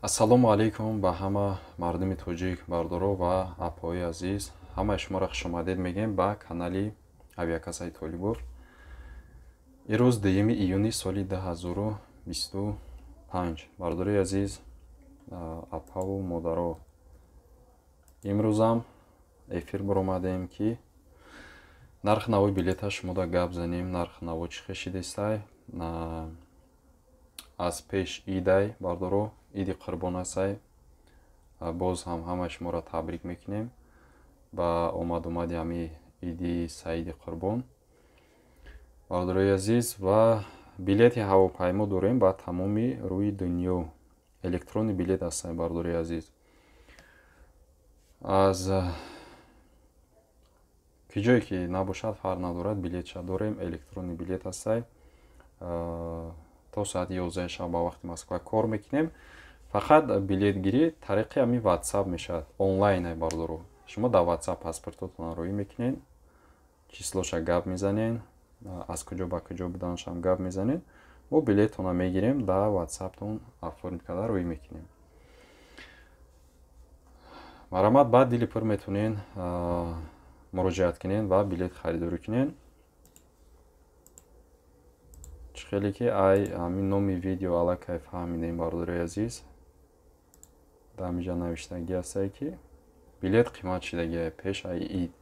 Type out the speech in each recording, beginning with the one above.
Ассалому алайкум ба ҳама мардуми тоҷик бардору ва апои азиз. Ҳамаи шуморо хушомадед мегӯем ба канали Авиакасаи Толибов. Ирӯз 2 июни соли 2025. Бардори азиз, апаву модаро, имрӯзам эфир баромадем ки нархи навои билета шумода гап занем. Нархи наво чӣ хешидестай аз пеш идай бардоро иди қурбон асай. Боз ҳам ҳамаи шуморо табрик мекунем ба омадомади ҳами иди саиди қурбон. Бардорои азиз, ва билети ҳавопаймо дорем ба тамоми рӯи дунё. Электронни билет ҳастай бардорои азиз. Аз ки ҷое ки набошад фарқ надорад, билетша дорем. Электронни билет ҳастай. То соати 11 шаб ба вақти Москва кор мекунем. Фақат билетгирӣ тариқи ҳами WhatsApp мешавад. Онлайн бардоро. Шумо дар WhatsApp паспортотон роӣ мекунед, числоша гап мезанед, аз куҷо ба куҷо буданашам гап мезанед. Мо билеттона мегирем, дар WhatsAppтон оформит карда роӣ мекунем. Марамат баъд дили пур метавонед муроҷиат кунед ва билет харидорӣ кунед. Чӣ хеле ки ай ҳамин номи видео аллакай фаҳмидем бардори азиз. Дамиҷа навиштагӣ ҳастае ки билет қимат шидагӣ пеш ай ид.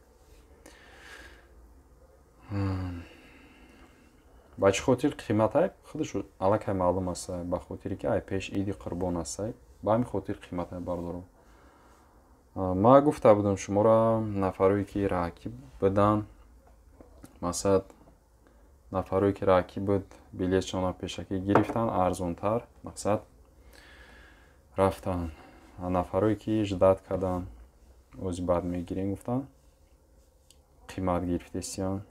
ба чӣ хотир қиматай худаш аллакай маълум ҳастае. Ба хотире ки ай пеш иди қурбон ҳастае. Ба ҳамин хотир қиматай бардорам. Ма гуфта будам шуморо нафарое ки рақиб будан, масалан нафарое ки рақиб буд билетшона пешакӣ гирифтан арзонтар, мақсад рафтан. Нафарое ки ждат кардан, ози баъд мегирем гуфтан қимат гирифтесиян.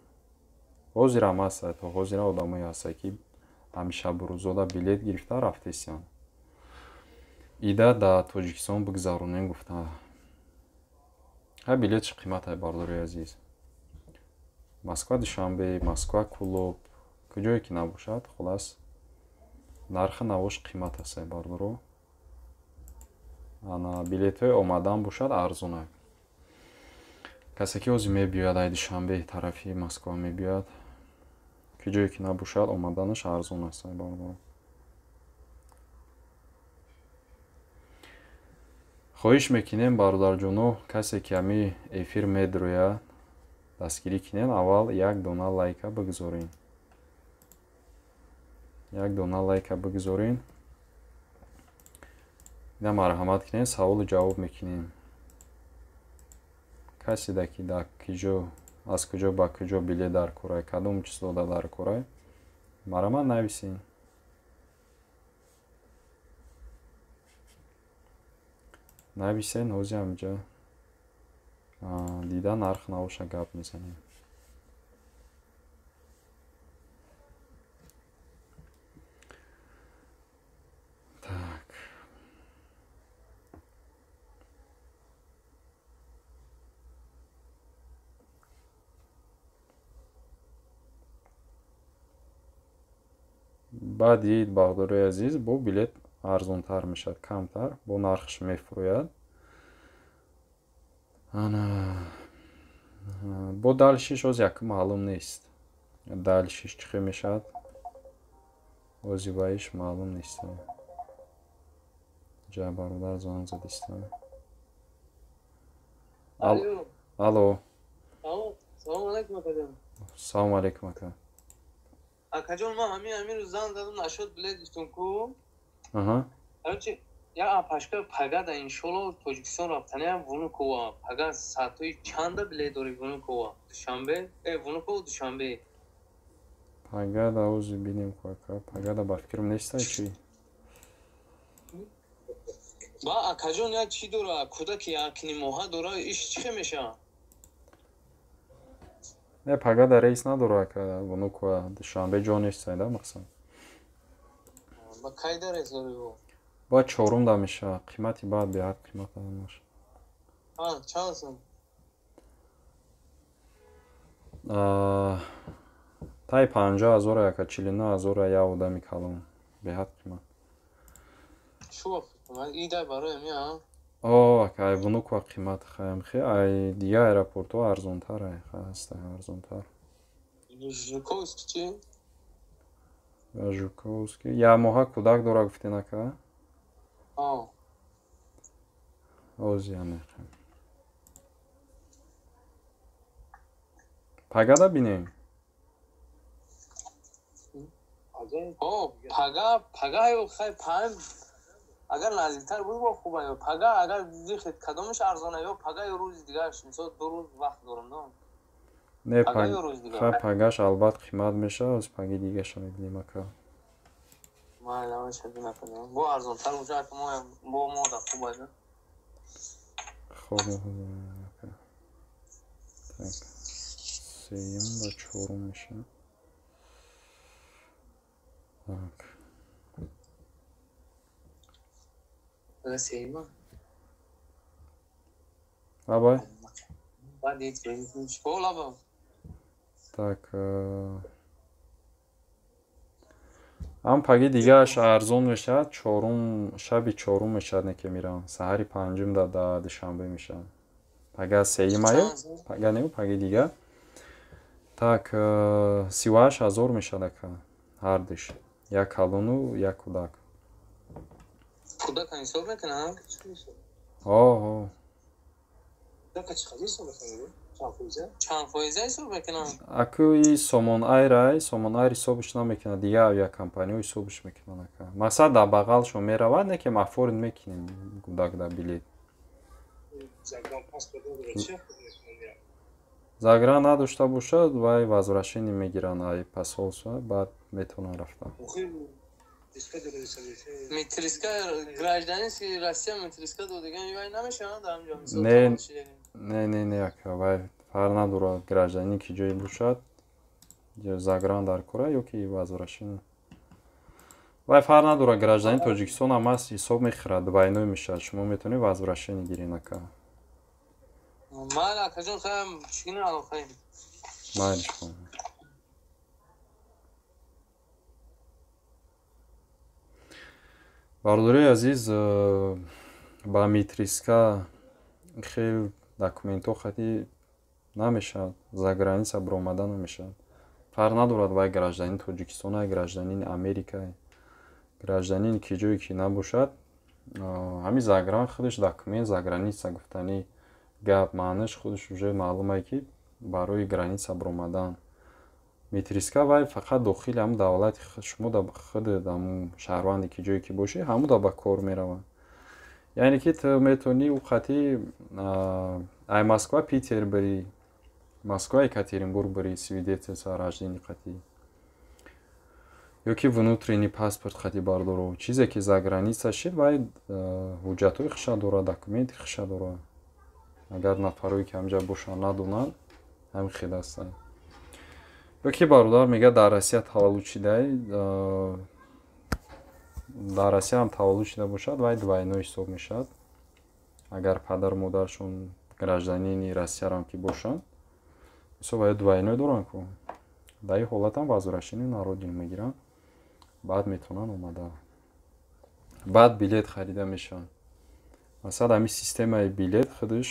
Ҳозирам ҳастае, то ҳозира одамое ҳастае ки ҳами шабу рӯзода билет гирифта рафтесиян. Ида дар Тоҷикистон бигзаронем гуфта. Ҳай билетши қиматай бардори азиз. Москва Душанбе, Москва Кӯлоб, куҷое ки набошад, хулас нархи навош қимат ҳастае бардоро. Ана билетҳои омадан бошад арзонак. Касе ки ҳозир мебиёяд ай Душанбе тарафи Москва мебиёяд, куҷое ки набошад омаданаш арзон ҳастае бардоро. хоҳиш мекунем бародарҷоно, касе ки ҳами эфир медирояд дастгирӣ кунед, аввал як дона лайка бигузорен. Як дона лайка бигузорен. Ида марҳамат кунед, саволу ҷавоб мекунем. Касида ки дар куҷо, аз куҷо ба куҷо билет дар корай, кадом числода дар корай, марҳамат нависен. Нависен, ҳозир ҳамҷа дида нарх навоша гап мезанем. Так. баъд ид бардорои азиз, бо билет арзонтар мешавад, камтар, бо нархш мефурӯяд. Ана бо далшиш ҳоз якум маълум нест. Далшиш чӣ хел мешавад? ҳози ваиш маълум нест. ҷа бародар зонг задиста. Алло. Алло. Салом алейкум акаҷон. Салом алейкум ака. Акаҷон, ман ҳамин рӯз занг задам, нашуд билет гуфтум ку. Аҳа. Ҳарчи я апашка пагада иншолло Тоҷикистон рафтаниям Вунукова. Пага саатои чанда билет дори Вунукова? Душанбе? Вунукова Душанбе. Пагада ҳозир бинем ку ака. Пагада ба фикрам нестай чӣ? Ба акаҷон як чӣ дора? Кӯдаки якни моҳа дора, иш чӣ хел мешавад? Не, пагада рейс надора ака. Вунукова Душанбе ҷо нестай да мақсад. Ба кайда рейс дори бо? Ба чорумда мешавад. Қимати баъд беҳад қимат аст. Чанд сум? тай 50,000 ака, 49,000 як одами калон. Беҳад қимат. Шо Ида барои мия. О, окей, внук ва қимат хаям хе, ай дига аэропорту арзонтар ай хаста арзонтар. Жуковский чи? Жуковский. Я моха кудак дора гуфтинака? Озяне. Пагада бинем. Пага ё хай пам. Агар назиктар буд бо хуба ё пага агар дидихед кадомаш арзона ё пага ё рӯзи дигараш мисол 2 рӯз вақт дорам да. Не Пага ё рӯз дигар. хай пагаш албат қимат меша, аз паги дигаша мебинем ака. Майла шади накадам. Бо арзонтар уҷа ки мо бо мода хуба да. Хоб ака. Так. Сеюм ба чорум меша. Так. Сейма. Абай. Бадит бензин школа ба. Так. ам паги дигааш арзон мешавад, чорум шаби чорум мешавад не ки мирам. Саҳари панҷум да душанбе мешавад. Пага сеюм аю? Пага не паги дига. Так, 38,000 мешавад ака. Ҳар душ. Як калону, як кудак. Кудак ҳисоб мекунам? О. Кудак чӣ хазир ҳисоб мекунам? Чанд фоиза ҳисоб мекунам? Аку и сомон айрай, сомон айр ҳисобш намекунад. Дига авиакомпания ҳисобш мекунад ака. Мақсад дар бағалшон меравад, не ки ма форин мекунем кудак дар билет. Загран паспорт дорад чӣ? Загран надошта бошад, вай возвращение мегиранд ай посолство, баъд метавонад рафта. Метриска гражданинский Россия метриска додиган вай намешавад дар анҷом. Не ака, вай фарқ надорад гражданин ки ҷое бошад, загран дар кора ё ки возвращение. Вай фарқ надорад гражданин Тоҷикистон ҳам аст, ҳисоб мехӯрад, двойной мешавад. Шумо метавонед возвращение гиред ака. Майли акаҷон хаям чигина алоқаем. Майли шумо. Бардори азиз, ба метриска хел документҳо хати намешавад, за граница биромада намешавад. Фарқ надорад вай гражданин Тоҷикистон ай, гражданин Америка, гражданин ки ҷое ки набошад, ҳамин загран худаш документ за граница гуфтани гап маънаш худаш уже маълум ай ки барои граница биромадан. Метриска вай фақат дохили ҳамун давлати шумо да худед ҳамун шаҳрванде ки ҷое ки бошӣ ҳамуда ба кор меравад. Яъне ки ту метавонӣ хати ай Москва Питер барӣ, Москва Екатеринбург барӣ, свидетельство о рождении хати. Ё ки внутренний паспорт хати бардору. Чизе ки за граница шид, вай ҳуҷҷатҳои хиша дорад, документи хиша дорад. Агар нафарое ки ҳамҷа бошанд надонанд, ҳамин хел ҳастанд. Ё ки бародар мегӯяд дар Россия таваллуд шидаи, дар Россия ҳам таваллуд шида бошад, вай двойной ҳисоб мешавад. Агар падару модаршон гражданини Россияам ки бошанд, мисол вай двойной доранд ку. Дар ин ҳолат ҳам возвращение на родину мегиранд, баъд метавонанд омада. Баъд билет харида мешаванд. Масалан ҳамин системаи билет худаш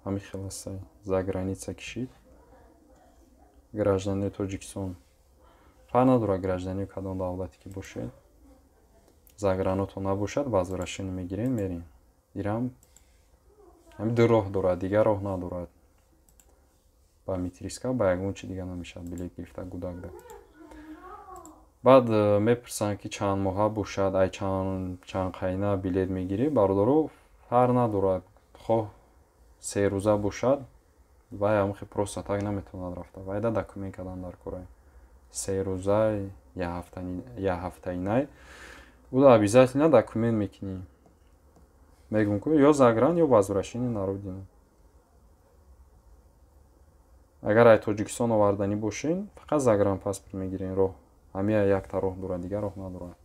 ҳамин хел аст. За граница кишид. Гражданин Тоҷикистон фарқ надорад гражданини кадом давлате ки бошед. Заграното набошад, возвращение мегиред, мерем. Ирам ҳамин ду роҳ дорад, дигар роҳ надорад. Ба метриска ба ягон чи дига намешавад билет гирифта гудагда. Баъд мепурсанд ки чанд моҳа бошад, ай чанд қайна билет мегирӣ. Бародаро фарқ надорад. Хоҳ 3 рӯза бошад, вай ҳамон хел просто так наметавонад рафта. Вайда документ кардан дар кора. 3 рӯза, я ҳафтаинай. Уда обязательно документ мекунӣ. Мегӯм ки ё загран, ё возвращение на родину. Агар ай Тоҷикистон оварданӣ бошен, фақат загран паспорт мегирен. Роҳ ҳамин якта роҳ дорад, дигар роҳ надорад.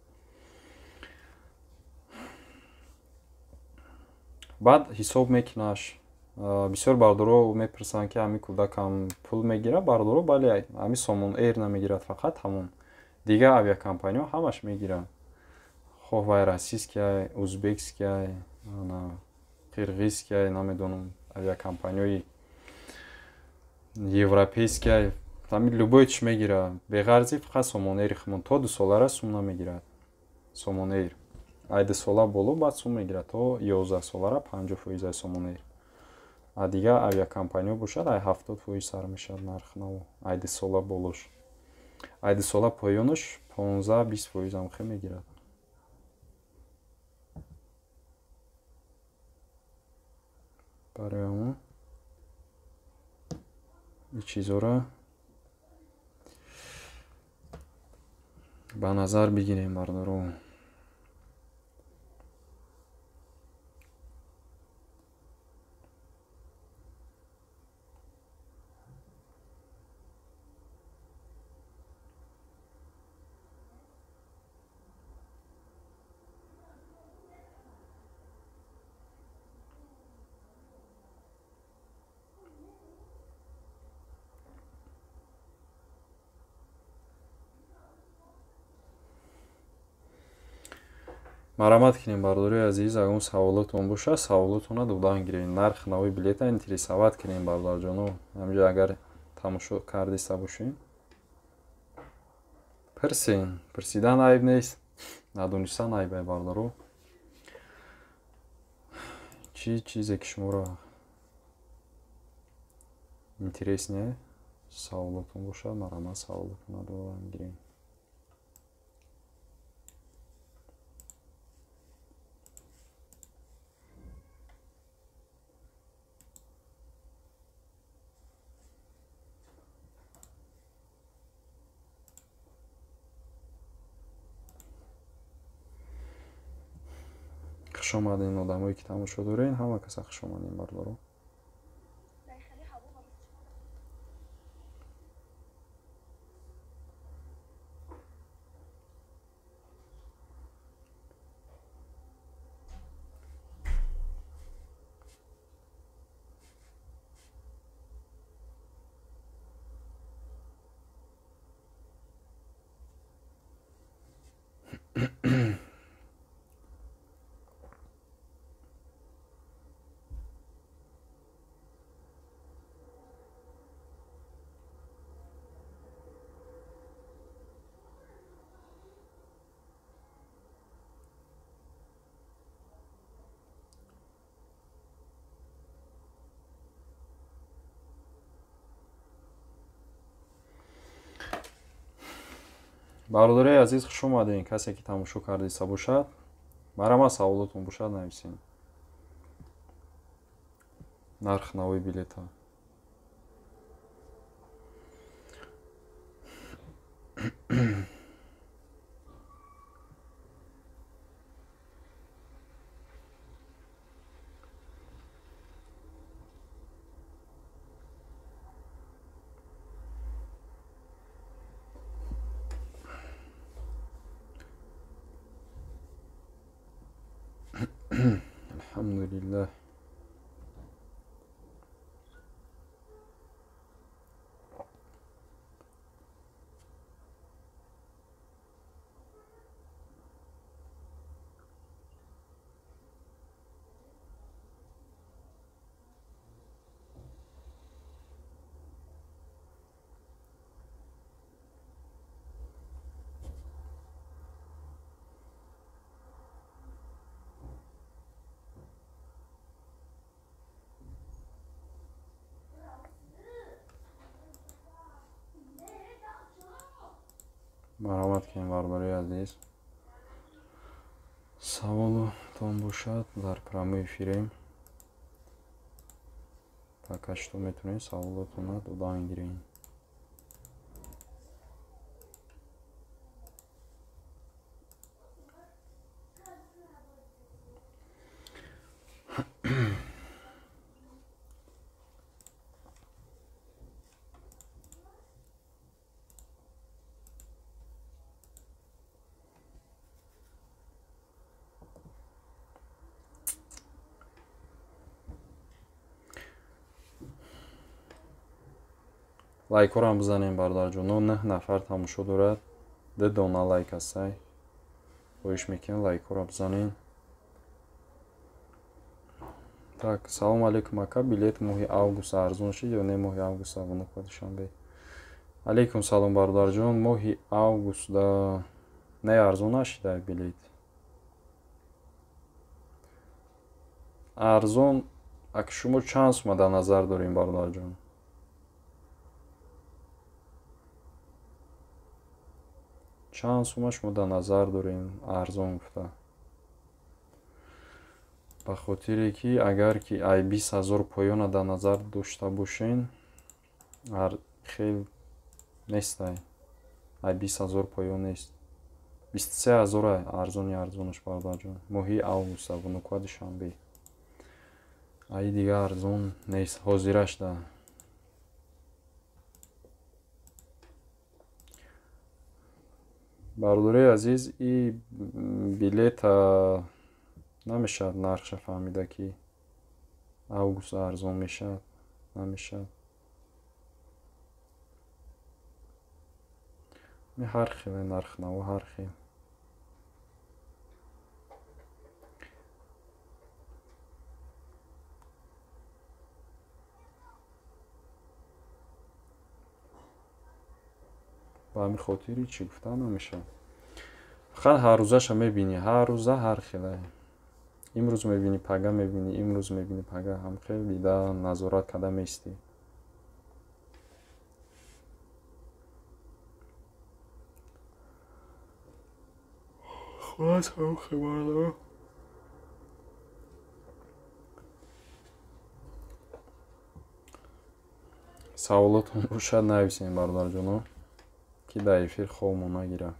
баъд ҳисоб мекунаш. Бисёр бародаро мепурсанд ки ҳамин кӯдакам пул мегирад. Бародаро бале, ҳамин Сомон Эйр намегирад, фақат ҳамон. Дига авиакомпанияҳо ҳамаш мегиранд. хоҳ вай российскияй узбекскияй қирғизскияй намедонам авиакомпанияи европейскияй ҳамин любой чӣ мегирад беғарзӣ фақат сомонаи химон то 2 солара сум намегирад сомонаи ай 2 сола боло баъд сум мегирад то 11 солара 50% сомонаи а дигар авиакомпания бошад ай 70% сар мешавад нарх наво ай 2 сола болош ай 2 сола поёнаш 15-20% ам хе мегирад барои ҳамон ин чизора ба назар бигирем бардоро. марҳамат кинем бардори азиз агон саволотон боша саволотона додан гирем нарх навои билета интересоват кинем бардарҷоно ҳамҷо агар тамошо кардиста бошем пирсен пирсидан айб нест надонистан айбай бардаро чӣ чизе ки шуморо интересне саволотон бошад марҳамат саволотона додан гирем خوش آمدین آدمایی که تماشا دارین همه کسا خوش آمدین بردارو бародари азиз хуш омадин касе ки тамошо кардиста бошад марҳамат саволотон бошад нависен нарх навои билета الحمدلله марҳамат кинем бародари азиз саволотон бошад дар прямои эфирем пакачто метавонем саволотона додан гирем лайкорам бизанем бародарҷоно 9 нафар тамошо дорад 2 дона лайк ҳастай хоҳиш мекунем лайкҳоро бизанем. Так, салом алейкум ака, билет моҳи август арзон шид ё не моҳи август Вунуко Душанбе? Алейкум салом бародарҷон, моҳи август не арзон нашида билет. арзон ака шумо чанд сума дар назар дорем бародарҷон? чанд сума шумо дар назар дорем арзон гуфта? ба хотире ки агар ки ай 20,000 поёна дар назар дошта бошен, хел нест, ай 20,000 поён нест, 23,000 арзонаш бародарҷон. моҳи август Вунуко Душанбе. ай дигар арзон нест, ҳозираш да. бародари азиз, и билета намешад нархша фаҳмида ки август арзон мешад, намешад. ҳар хеле нархнаво, ҳар хел. ба ҳамин хотири чӣ гуфта намешад. фақат ҳаррӯзаша мебинӣ, ҳар рӯза ҳар хела. имрӯз мебинӣ пага, мебинӣ имрӯз мебинӣ пага, ҳам хел дида назорат карда меистӣ. саволотон бошад нависем бародарҷоно, ки дар эфир хобмо нагирад.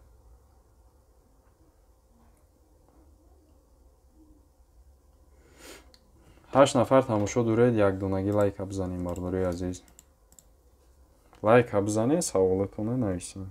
8 нафар тамошо доред, якдонагӣ лайка бизанем бародари азиз. лайка бизанед, саволотона нависем.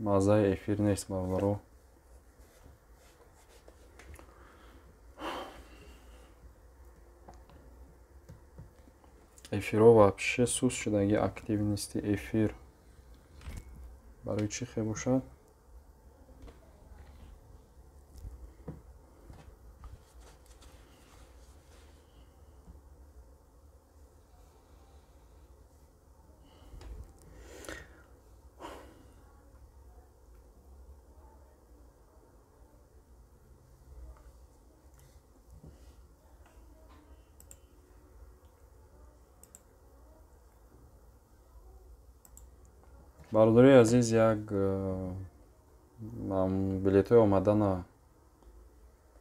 маззаи эфир нест бавларо. эфирро вообще сус шудаги активности эфир барои чӣ хел бошад? бародари азиз, як билетҳои омадана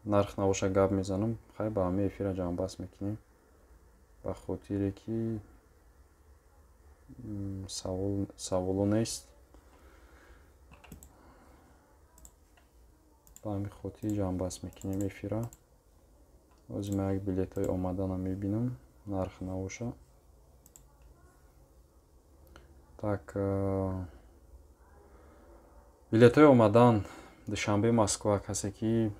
нарх навоша гап мезанам, хай ба ҳамаи эфира ҷамъбаст мекунем, ба хотире ки саволо нест. ба ҳамин хотир ҷамъбаст мекунем эфира. Өзім әг билетой омадана мебинам. Нархи навоша. Так. Билетой омадан душанбе Москва касе ки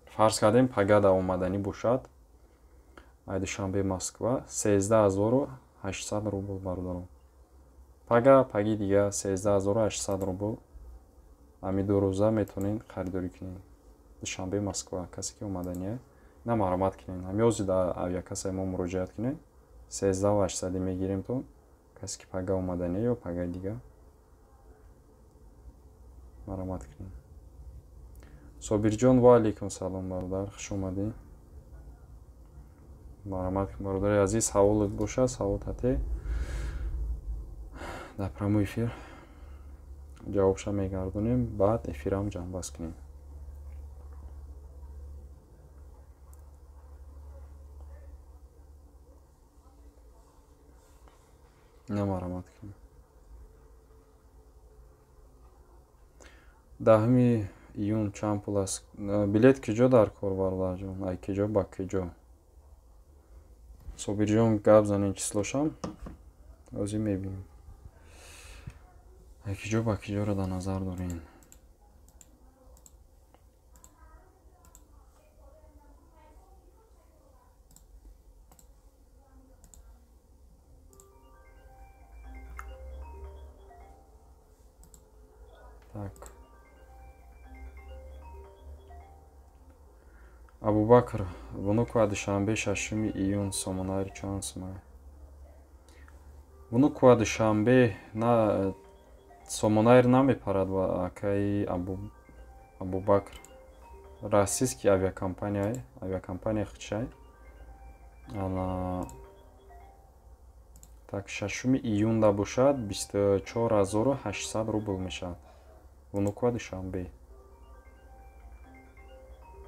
фарз кардем пагада омадани бошад. Ай душанбе Москва 13800 рубл бардорам. Паги дига 13800 рубл. Ами 2 рӯза метонин харидорӣ кунед. Душанбе Москва касе ки омаданияд на маромат кунед. Ҳамёзида авиакасаи мо муроҷиат кунед. 13800 мегирем то касе ки пага омадания ё пага дига маромат кунед. Собирҷон ва алейкум салом бародар, хуш омадӣ. Маромат кунед бародари азиз, ҳаволат бошад, савол ҳате дар прямой эфир ҷавобша мегардонем, баъд эфирам ҷамъбаст кунем. Не маромат кунем. 10 июн чанд пул аст? Билет киҷо дар кор бародарҷон? Ай киҷо ба киҷо? Собирҷон гап занен числошам ӯзи мебинем. Ай киҷо ба киҷоро дар назар дорен. Так. Абубакр, вунуку душанбе 6 июн сомонаи чанд сомай? Вунуку душанбе на сомонаир намепарад ва акаи Абубакр. Российский авиакомпания хичай. Ана так 6 июн да бошад 24800 рубл мешад. Вунуку душанбе.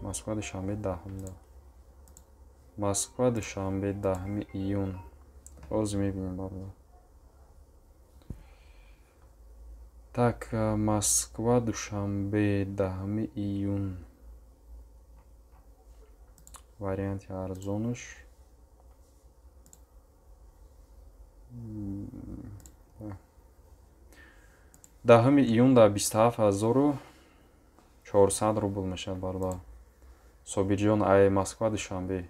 Москва душанбе 10 да. Москва душанбе 10 июн. Оз мебинем бародар. Так, Москва душанбе 10 июн. Варианти арзонаш. Даҳуми июн да 27400 рубл мешад бародар. Собирҷон ай Москва душанбе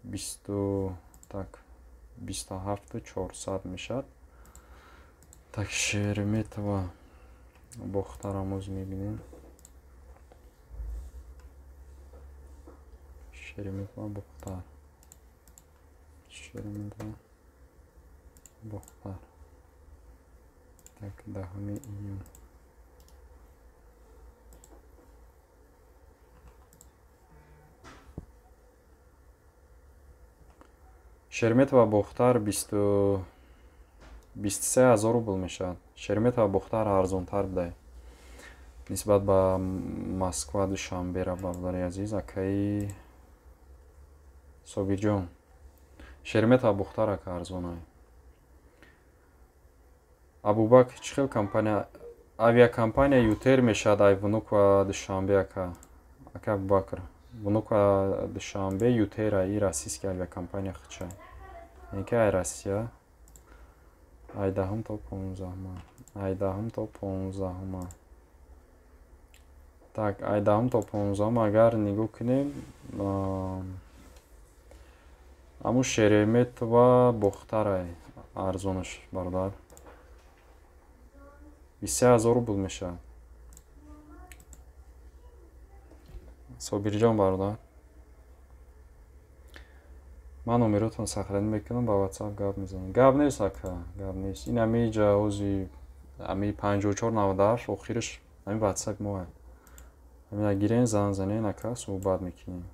27400 мешад. Так Шереметова Бохтарам оз мебинем. Шереметова Бохтар. Шереметова Бохтар. Так 10 июн. Шереметова Бохтар 23000 рубл мешад. Шереметова Бохтар арзонтар будай нисбат ба Москва душанбера бародари азиз. Акаи Собирҷон Шереметова Бохтар ака арзонай. Абубакр чӣ хел компания? Авиакомпания Ютер мешад ай вунуку душанбе ака. Ака Абубакр вунуку душанбе Ютер ай российский авиакомпания хичай. Яке ай Россия. Ай 10 то 15. Ай 10 то 15. Так, ай 10 то 15 агар нигоҳ кунем аму Шереметова Бохтар ай арзонаш бародар 20000 рубл мешад. Собирҷон бародар, ман номеротон сохранӣ мекунам, ба WhatsApp гап мезанем. Гап нест ака, гап нест. Ин ами ҷавози ами 5498 охираш ами WhatsApp мо. Ами гирен занзанен ака суҳбат мекунем.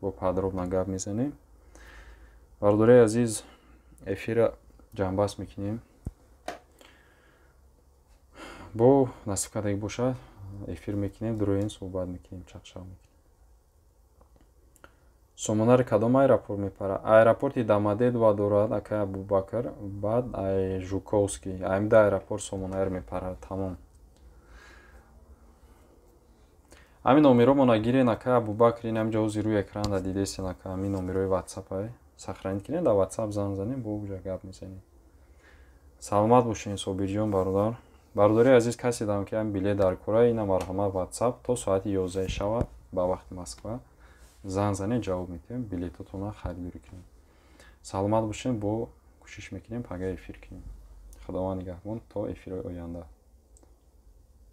Бо подробно гап мезанем. Бародари азиз, эфира ҷамъбаст мекунем. Бо насиб кардаги бошад эфир мекунем, дуруен суҳбат мекунем, чақчақ мекунем. Сомонари кадом аэропорт мепара? Аэропорти Домодедово дорад ака Абубакр, баъд ай Жуковский. Аймда аэропорт сомонаир мепара тамом. ҳамин номеромона гирен ака Абубакри намҷо ҳозир рӯи экрана дидесен ака ҳамин номерои WhatsApp-ай сохранит кунед дар WhatsApp занг занем бо уҷа гап мезанем. Саломат бошен Собирҷон бародар. Бародари азиз касе дам ки ҳам билет дар кора ина марҳамат WhatsApp то соати 11 шава ба вақти Москва занг занед ҷавоб медиҳем билетотона харидорӣ кунем. Саломат бошен бо кӯшиш мекунем пага эфир кунем. Худованд нигаҳбон то эфирҳои оянда.